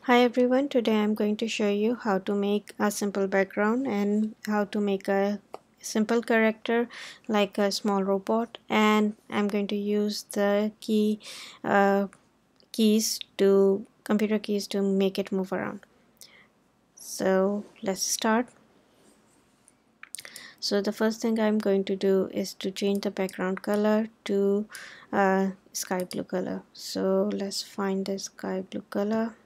Hi everyone, today I'm going to show you how to make a simple background and how to make a simple character like a small robot, and I'm going to use the computer keys to make it move around. So let's start. So the first thing I'm going to do is to change the background color to sky blue color. So let's find the sky blue color.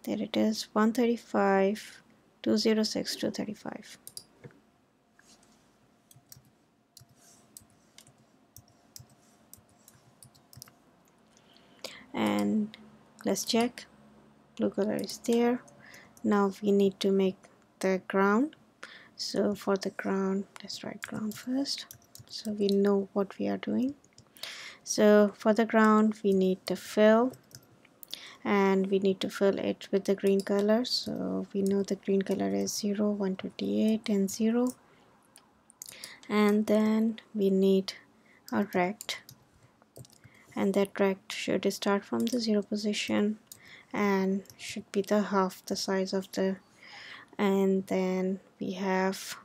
There it is, 135 206 235. And let's check. Blue color is there. Now we need to make the ground. So for the ground, let's write ground first so we know what we are doing. So for the ground we need the fill, and we need to fill it with the green color. So we know the green color is 0, 128 and 0. And then we need a rect, and that rect should start from the 0 position and should be the half the size of the, and then we have,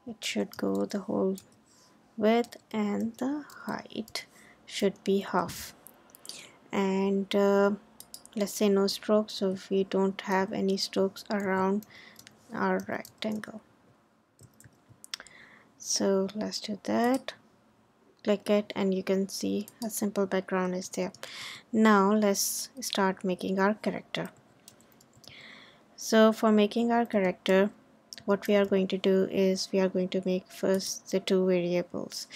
it should go the whole width, and the height should be half. And let's say no strokes, so if we don't have any strokes around our rectangle, so let's do that. Click it and you can see a simple background is there. Now let's start making our character. So for making our character, what we are going to do is we are going to make first the two variables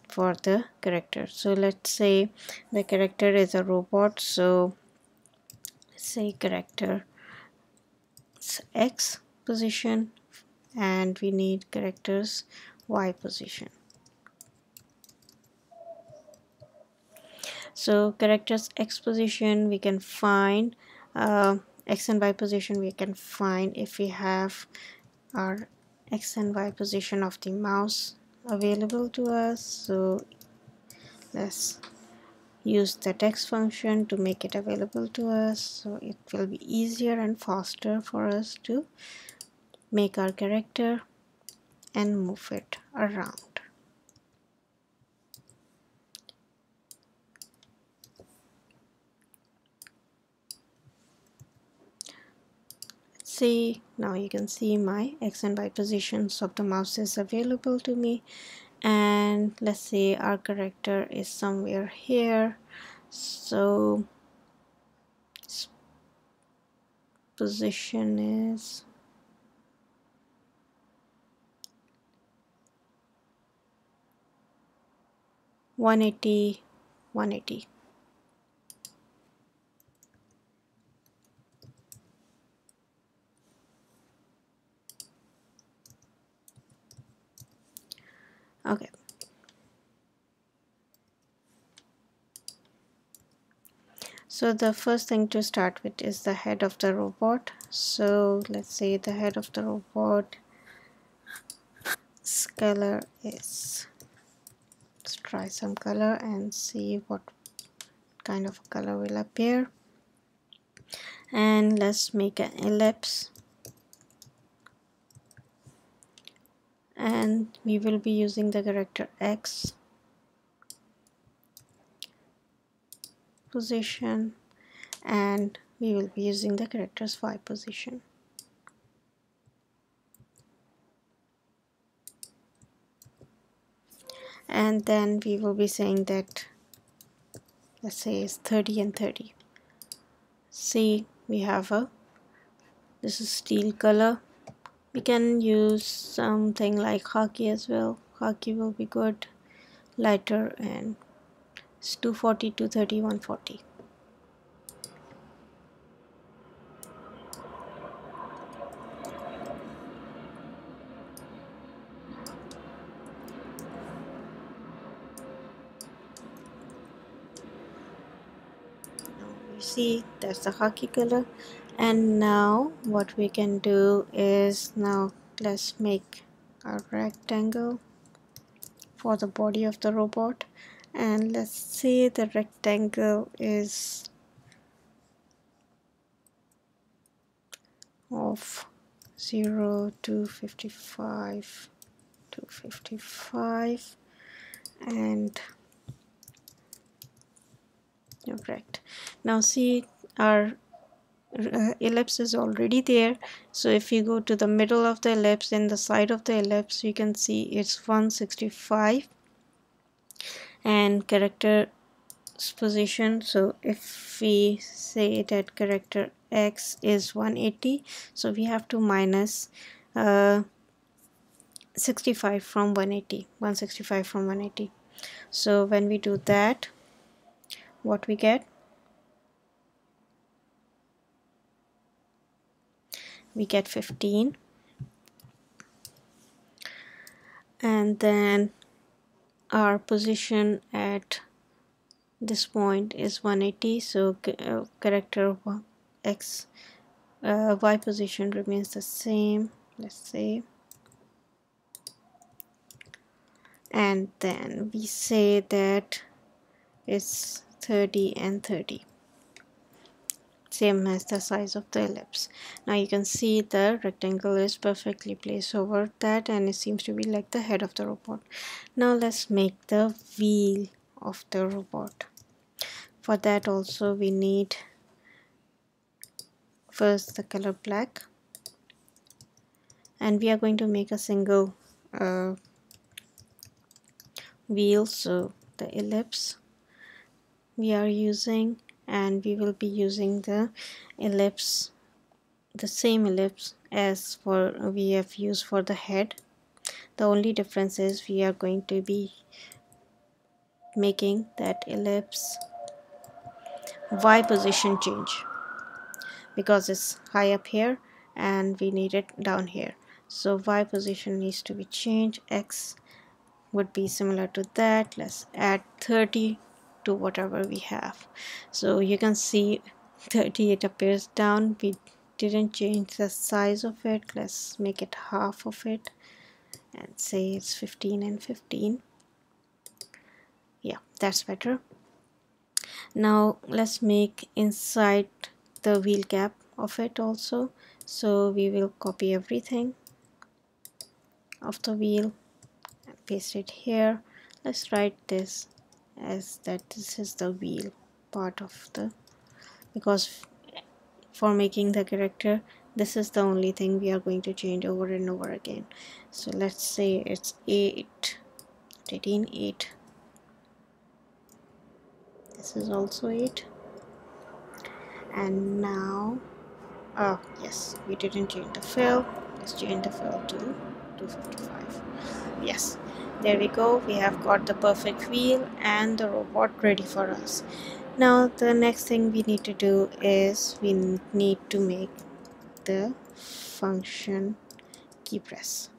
for the character. So let's say the character is a robot, so let's say character X position, and we need characters Y position. So characters X position we can find, X and Y position we can find if we have our X and Y position of the mouse available to us. So let's use the text function to make it available to us, so it will be easier and faster for us to make our character and move it around. See, now you can see my X and Y positions of the mouse is available to me, and let's say our character is somewhere here, so position is 180 180. Okay, so the first thing to start with is the head of the robot. So let's say the head of the robot color is, let's try some color and see what kind of color will appear. And let's make an ellipse, and we will be using the character X position, and we will be using the characters Y position. And then we will be saying that, let's say it's 30 and 30. See, we have a, this is steel color. We can use something like khaki as well. Khaki will be good, lighter, and it's 240, 230, 140. You see, that's the khaki color. And now what we can do is, now let's make a rectangle. for the body of the robot, and let's say the rectangle is of 0 to 55 to 55 and correct. Now see, our ellipse is already there, so if you go to the middle of the ellipse, in the side of the ellipse, you can see it's 165 and character position. So if we say that character X is 180, so we have to minus 65 from 180, 165 from 180. So when we do that, what we get? We get 15, and then our position at this point is 180, so character X Y position remains the same, let's say, and then we say that it's 30 and 30, same as the size of the ellipse. Now you can see the rectangle is perfectly placed over that, and it seems to be like the head of the robot. Now let's make the wheel of the robot. For that also we need first the color black, and we are going to make a single wheel, so the ellipse we are using, and we will be using the ellipse, the same ellipse as for we have used for the head. The only difference is we are going to be making that ellipse Y position change, because it's high up here and we need it down here, so Y position needs to be changed. X would be similar to that. Let's add 30 to whatever we have, so you can see 30, it appears down. We didn't change the size of it. Let's make it half of it and say it's 15 and 15. Yeah, that's better. Now let's make inside the wheel cap of it also, so we will copy everything of the wheel and paste it here. Let's write this as that this is the wheel part of the, because for making the character this is the only thing we are going to change over and over again. So let's say it's 8, 18, 8. This is also 8, and now oh yes, we didn't change the fill. Let's change the fill to 255. Yes, there we go. We have got the perfect wheel and the robot ready for us. Now the next thing we need to do is we need to make the function key press.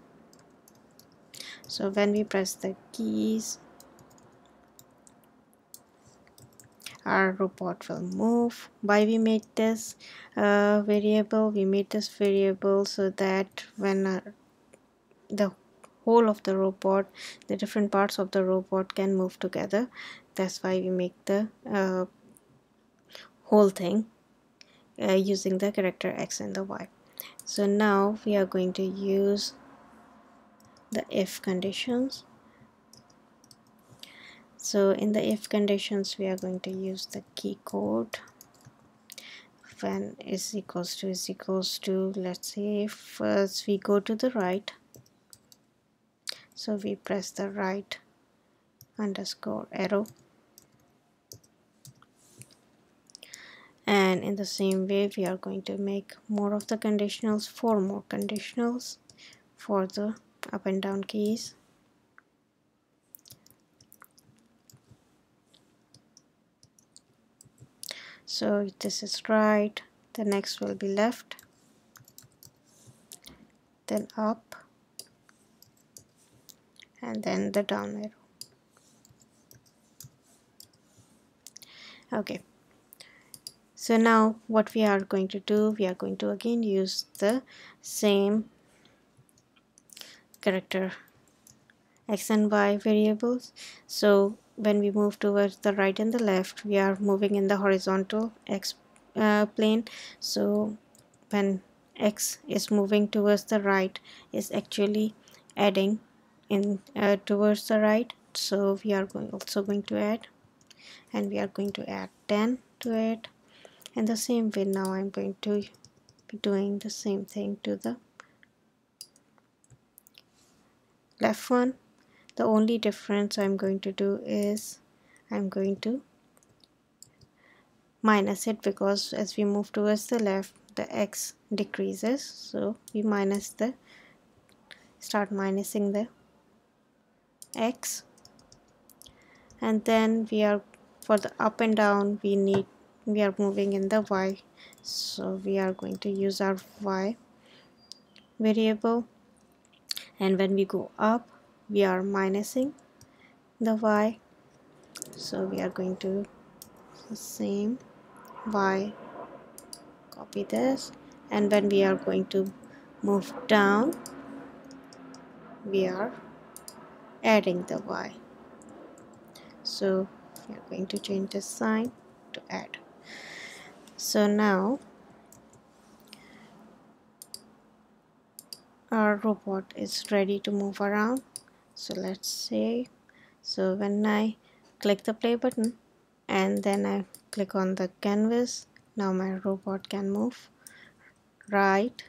So when we press the keys, our robot will move. Why we made this variable? We made this variable so that when the whole of the robot, the different parts of the robot can move together. That's why we make the whole thing using the character X and the Y. So now we are going to use the if conditions. So in the if conditions we are going to use the key code. When is equals to, let's say first we go to the right, so we press the right underscore arrow, and in the same way we are going to make more of the conditionals, 4 more conditionals for the up and down keys. So this is right, the next will be left, then up, and then the down arrow. Okay, so now what we are going to do, we are going to again use the same character x and y variables. So when we move towards the right and the left, we are moving in the horizontal x plane. So when x is moving towards the right, is actually adding in towards the right. So we are also going to add, and we are going to add 10 to it. And the same way, now I'm going to be doing the same thing to the left one. The only difference I'm going to do is I'm going to minus it, because as we move towards the left, the x decreases. So we start minusing the x, and then we are, for the up and down, we are moving in the y. So we are going to use our y variable, and when we go up, we are minusing the y. So we are going to the same y, copy this, and when we are going to move down, we are adding the y. So we are going to change this sign to add. So now our robot is ready to move around. So let's say, so when I click the play button and then I click on the canvas, now my robot can move right,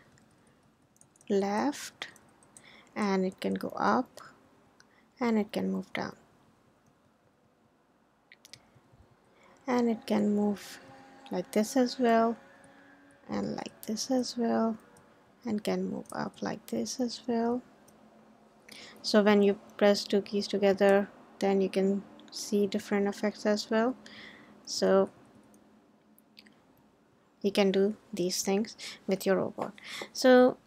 left, and it can go up, and it can move down, and it can move like this as well, and like this as well, and can move up like this as well. So when you press two keys together, then you can see different effects as well. So you can do these things with your robot. So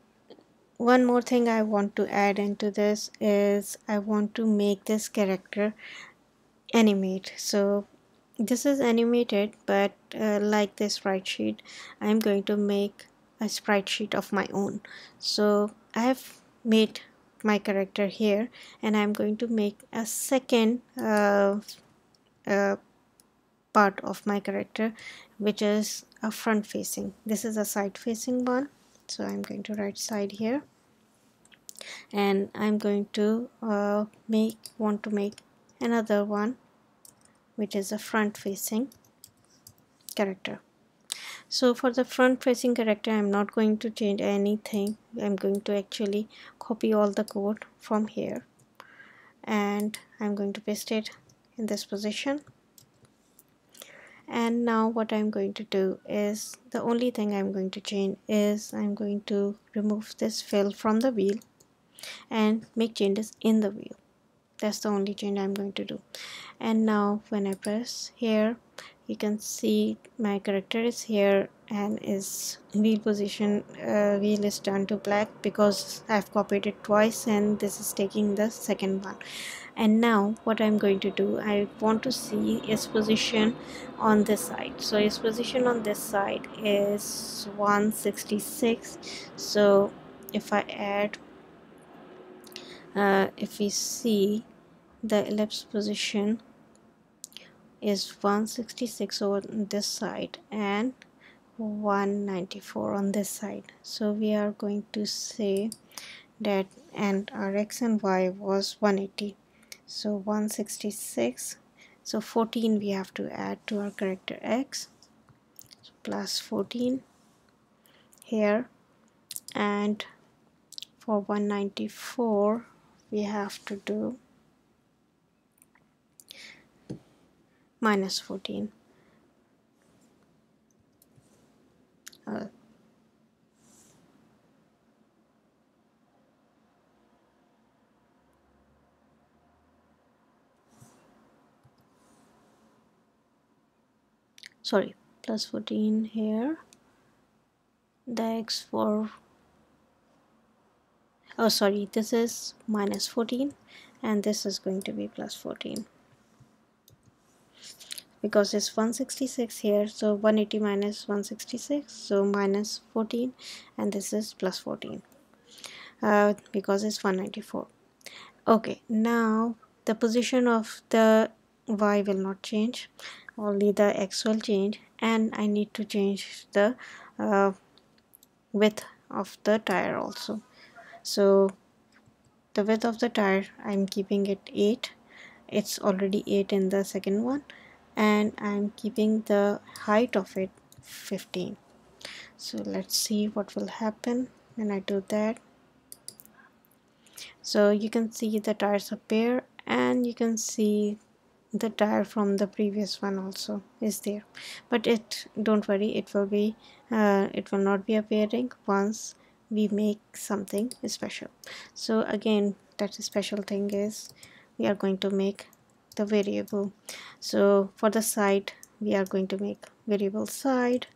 one more thing I want to add into this is I want to make this character animate. So this is animated, but like this sprite sheet, I'm going to make a sprite sheet of my own. So I have made my character here, and I'm going to make a second part of my character, which is a front facing. This is a side facing one, so I'm going to write side here, and I'm going to want to make another one which is a front facing character. So for the front facing character, I'm not going to change anything. I'm going to actually copy all the code from here, and I'm going to paste it in this position. And now what I'm going to do is, the only thing I'm going to change is I'm going to remove this fill from the wheel and make changes in the wheel. That's the only change I'm going to do. And now when I press here, you can see my character is here, and is wheel position wheel is turned to black because I've copied it twice, and this is taking the second one. And now what I'm going to do, I want to see its position on this side. So its position on this side is 166. So if I add if we see, the ellipse position is 166 on this side and 194 on this side. So we are going to say that, and our x and y was 180, so 166, so 14 we have to add to our character x, so plus 14 here, and for 194 we have to do minus 14. Sorry, plus 14 here, the x for, oh sorry, this is minus 14, and this is going to be plus 14 because it's 166 here, so 180 minus 166, so minus 14, and this is plus 14 because it's 194. Okay, now the position of the y will not change, only the x will change, and I need to change the uh, width of the tire also. So the width of the tire, I'm keeping it 8. It's already 8 in the second one, and I'm keeping the height of it 15. So let's see what will happen when I do that. So you can see the tires appear, and you can see the tire from the previous one also is there, but don't worry, it will not be appearing once we make something special. So again, that special thing is we are going to make the variable. So for the side, we are going to make variable side,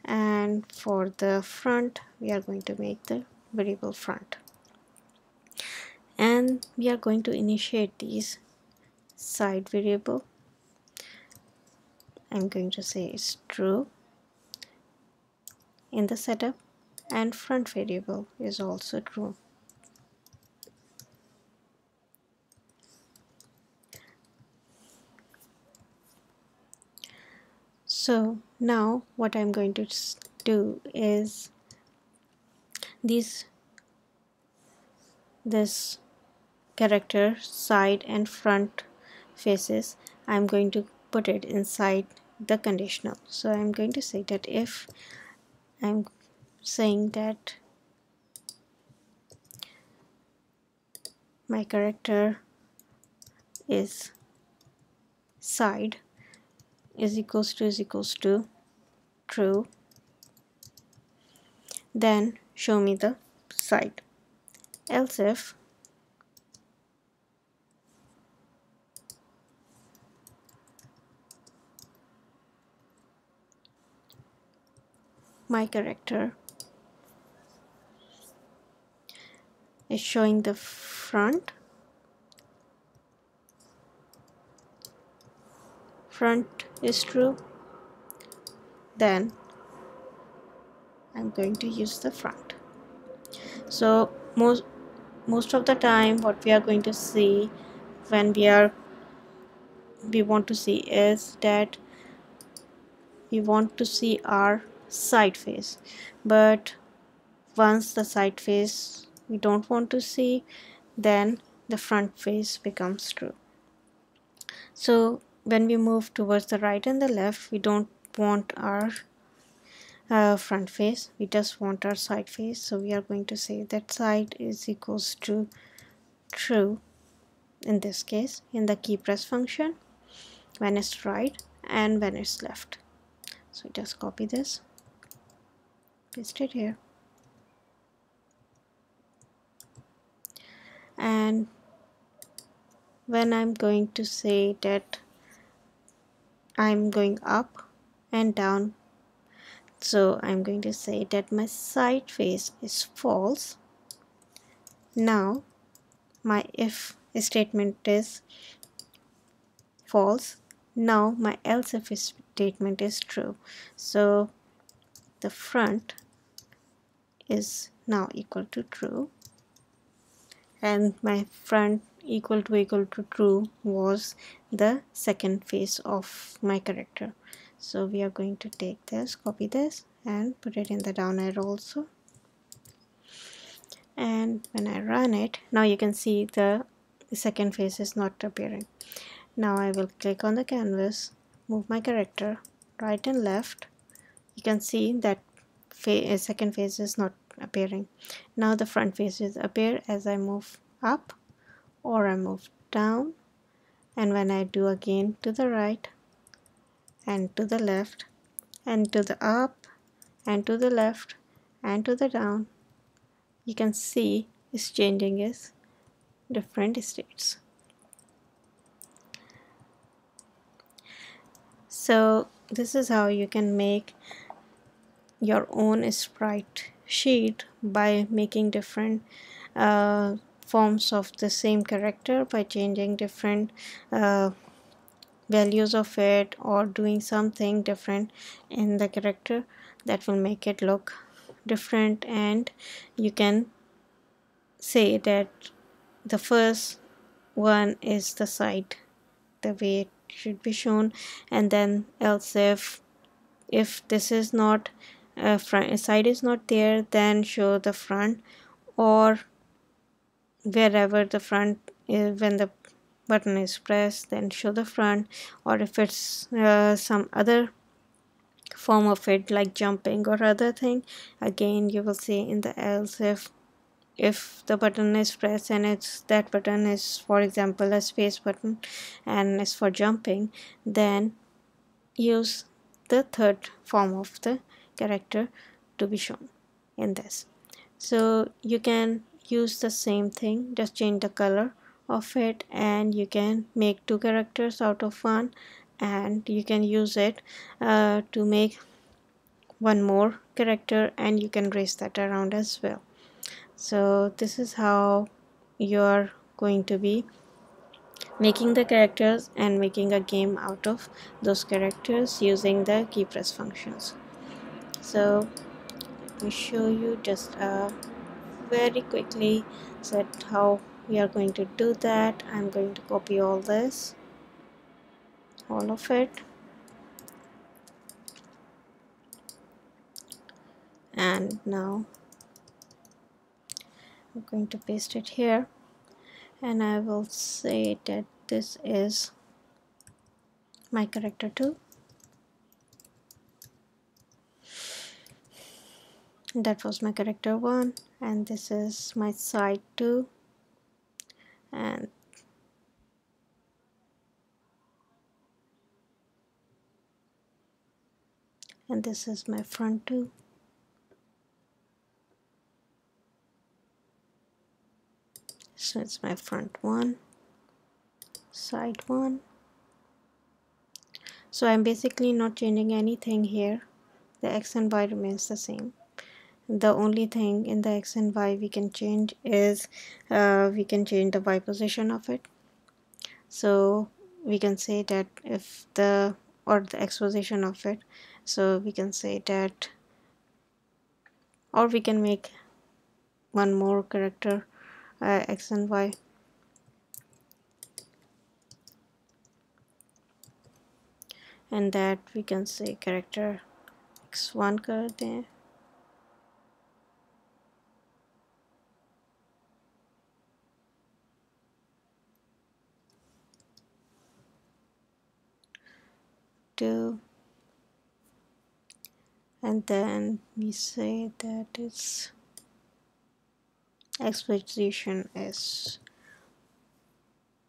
and for the front, we are going to make the variable front, and we are going to initiate these side variable. I'm going to say it's true in the setup, and front variable is also true. So now what I'm going to do is this character side and front faces, I'm going to put it inside the conditional. So I'm going to say that if I'm saying that my character is side is equals to true, then show me the side. Else if my character is showing the front is true, then I'm going to use the front. So most of the time what we are going to see when we want to see is that we want to see our side face, but once the side face we don't want to see, then the front face becomes true. So when we move towards the right and the left, we don't want our front face, we just want our side face. So we are going to say that side is equals to true in this case in the key press function when it's right and when it's left. So just copy this, paste it here, and when I'm going to say that I'm going up and down, so I'm going to say that my side face is false. Now my if statement is false. Now my else if statement is true. So the front is now equal to true, and my front equal to true was the second face of my character. So we are going to take this, copy this, and put it in the down arrow also. And when I run it, now you can see the second face is not appearing. Now I will click on the canvas, move my character right and left. You can see that second face is not appearing. Now the front faces appear as I move up or I move down, and when I do again to the right and to the left and to the up and to the left and to the down, you can see it's changing its different states. So this is how you can make your own sprite sheet by making different forms of the same character by changing different values of it or doing something different in the character that will make it look different. And you can say that the first one is the side, the way it should be shown, and then else if this is not front side is not there, then show the front, or wherever the front is, when the button is pressed, then show the front. Or if it's some other form of it like jumping or other thing, again you will see in the else if the button is pressed and it's that button is, for example, a space button and is for jumping, then use the third form of the character to be shown in this. So you can use the same thing, just change the color of it, and you can make two characters out of one, and you can use it to make one more character, and you can raise that around as well. So this is how you're going to be making the characters and making a game out of those characters using the key press functions. So let me show you just very quickly that how we are going to do that. I'm going to copy all this, all of it, and now I'm going to paste it here, and I will say that this is my character 2, that was my character 1, and this is my side 2, and this is my front 2. So it's my front 1, side 1. So I'm basically not changing anything here. The x and y remains the same. The only thing in the x and y we can change is we can change the y position of it. So we can say that if the x position of it, so we can say that, or we can make one more character x and y, and that we can say character x1 कर दें, two, and then we say that its x position is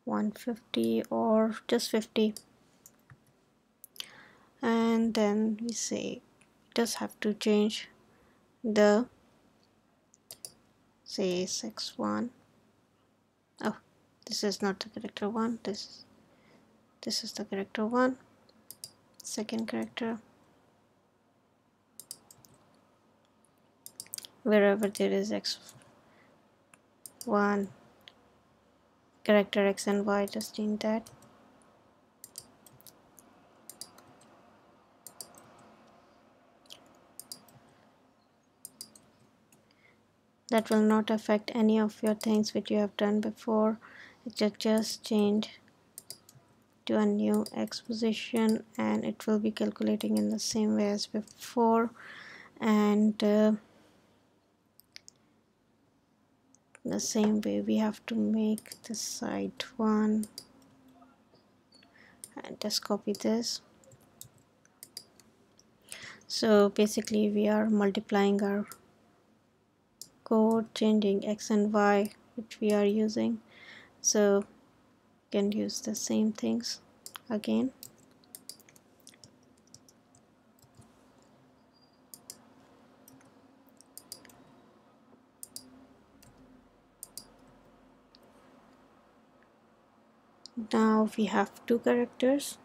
150 or just 50, and then we say just have to change the say x1. Oh, this is not the character 1, this is the character 1, second character. Wherever there is x1 character x and y, just change that. That will not affect any of your things which you have done before. Just change to a new x position, and it will be calculating in the same way as before. And the same way we have to make the side 1, and just copy this. So basically we are multiplying our code, changing x and y which we are using, so you can use the same things again. Now we have two characters,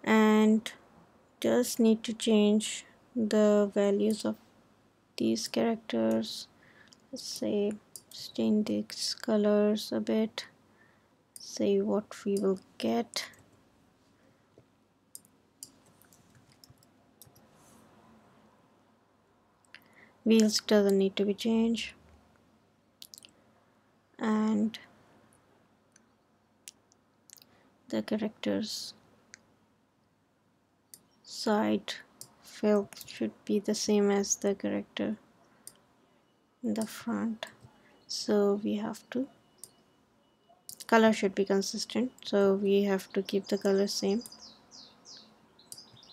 and just need to change the values of these characters. Let's say change these colors a bit, say what we will get. Wheels doesn't need to be changed, and the characters side fill should be the same as the character in the front, so we have to, color should be consistent, so we have to keep the color same.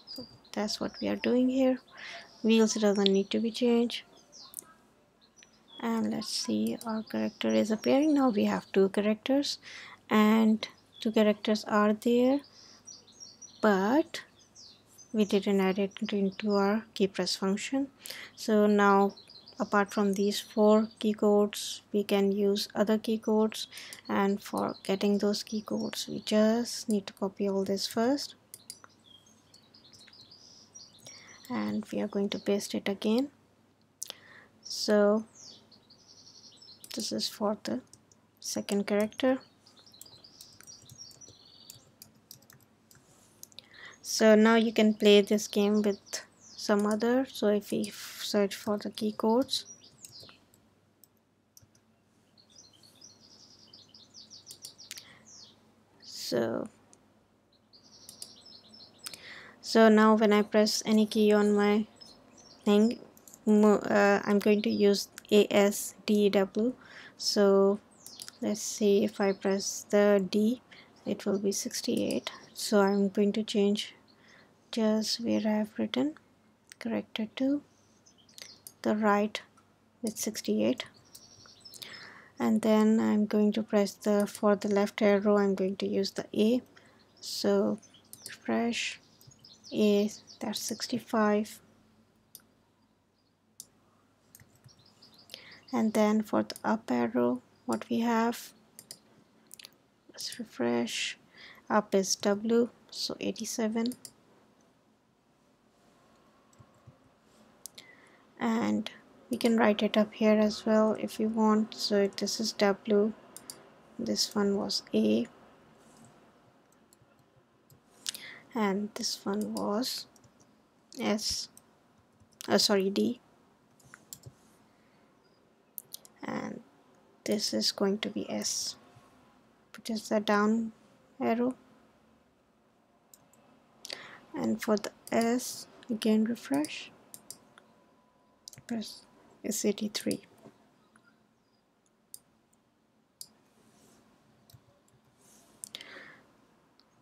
So that's what we are doing here. Wheels doesn't need to be changed. And let's see, our character is appearing now. We have two characters and two characters are there, but we didn't add it into our keypress function. So now, apart from these four key codes, we can use other key codes, and for getting those key codes we just need to copy all this first, and we are going to paste it again. So this is for the second character. So now you can play this game with some other. So if we search for the key codes, so now when I press any key on my thing, I'm going to use ASDW. So let's see, if I press the D, it will be 68. So I'm going to change just where I have written character to the right with 68, and then I'm going to press the, for the left arrow I'm going to use the A. So refresh A, that's 65, and then for the up arrow what we have, let's refresh, up is W, so 87, and we can write it up here as well if you want. So this is W, this one was A, and this one was S, sorry, D, and this is going to be S, which is the down arrow. And for the S, again refresh, press is 83.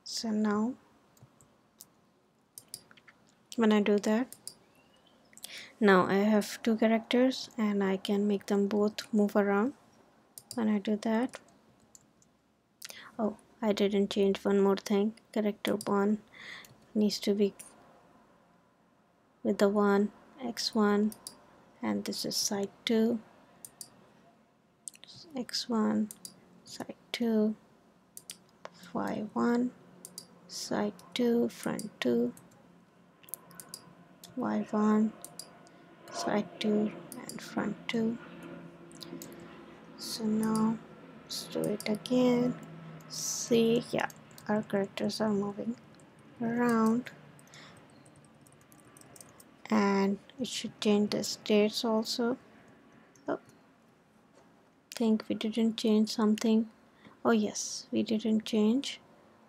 So now when I do that, now I have two characters and I can make them both move around. When I do that, oh, I didn't change one more thing. Character 1 needs to be with the 1, X1, and this is side 2, X1, side 2, Y1, side 2, front 2, Y1, side 2 and front 2. So now let's do it again. See, yeah, our characters are moving around, and it should change the states also. Oh, think we didn't change something. Oh yes, we didn't change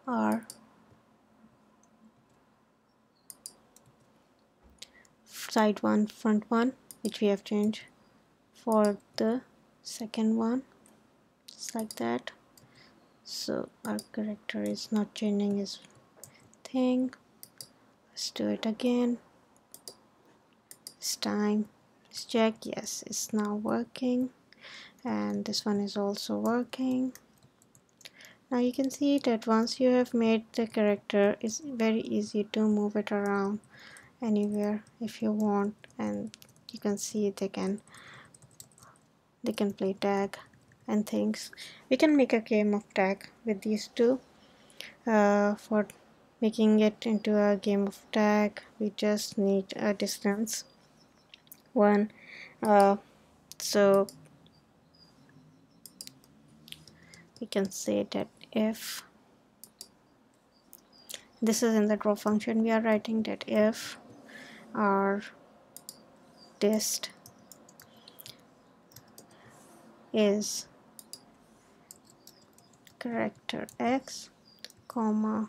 our side 1, front 1, which we have changed for the second one, just like that. So our character is not changing his thing. Let's do it again. This time let's check. Yes, it's now working, and this one is also working. Now you can see that once you have made the character, it's very easy to move it around anywhere if you want, and you can see they can play tag and things. We can make a game of tag with these two. For making it into a game of tag, we just need a distance 1. So we can say that if this is in the draw function, we are writing that if our dist is character X, comma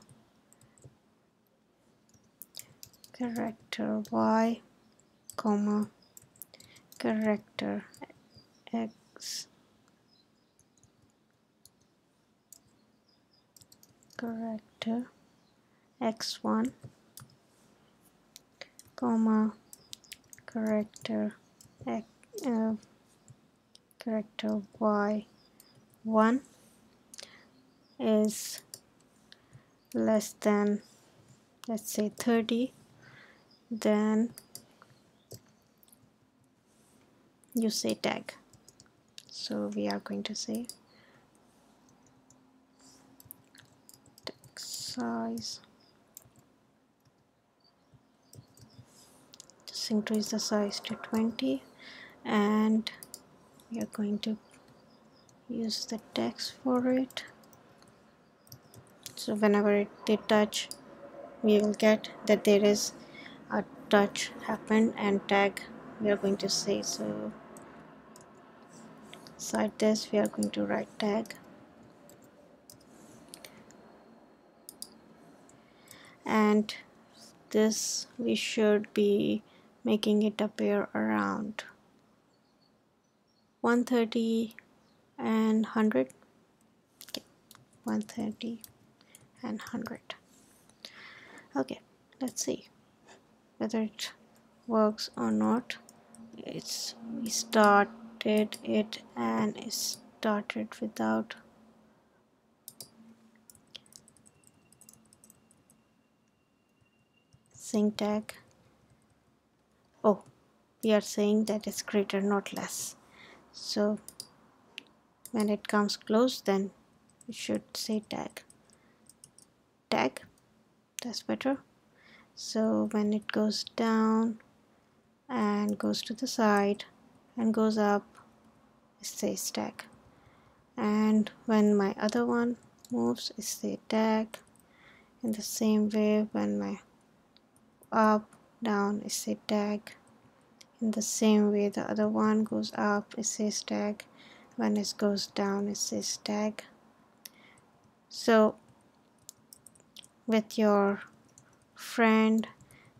character y, comma character x, character x1, comma character x, character y1 is less than, let's say, 30, then you say tag. So we are going to say text size, just increase the size to 20, and we are going to use the text for it. So whenever they touch, we will get that there is a touch happened, and tag we are going to say. So inside this we are going to write tag, and this we should be making it appear around 130 and 100. Okay, 130 and 100. Okay, let's see whether it works or not. We started it and it started without saying tag. Oh, we are saying that it's greater, not less. So when it comes close, then it should say tag. Tag, that's better. So when it goes down and goes to the side and goes up, it says tag. And when my other one moves, it says tag. In the same way, when my up, down, it says tag. In the same way, the other one goes up, it says tag. When it goes down, it says tag. So with your friend,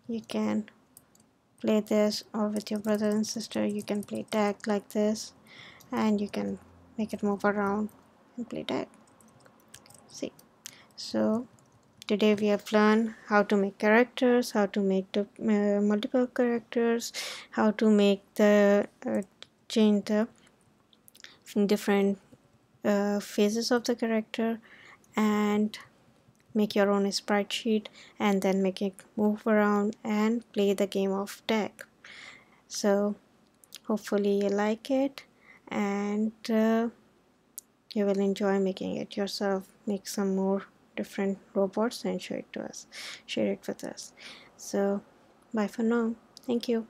you can play this, or with your brother and sister, you can play tag like this, and you can make it move around and play tag. See, so today we have learned how to make characters, how to make the multiple characters, how to make the change the different phases of the character, and make your own sprite sheet, and then make it move around and play the game of tag. So hopefully you like it, and you will enjoy making it yourself. Make some more different robots and share it with us. So bye for now. Thank you.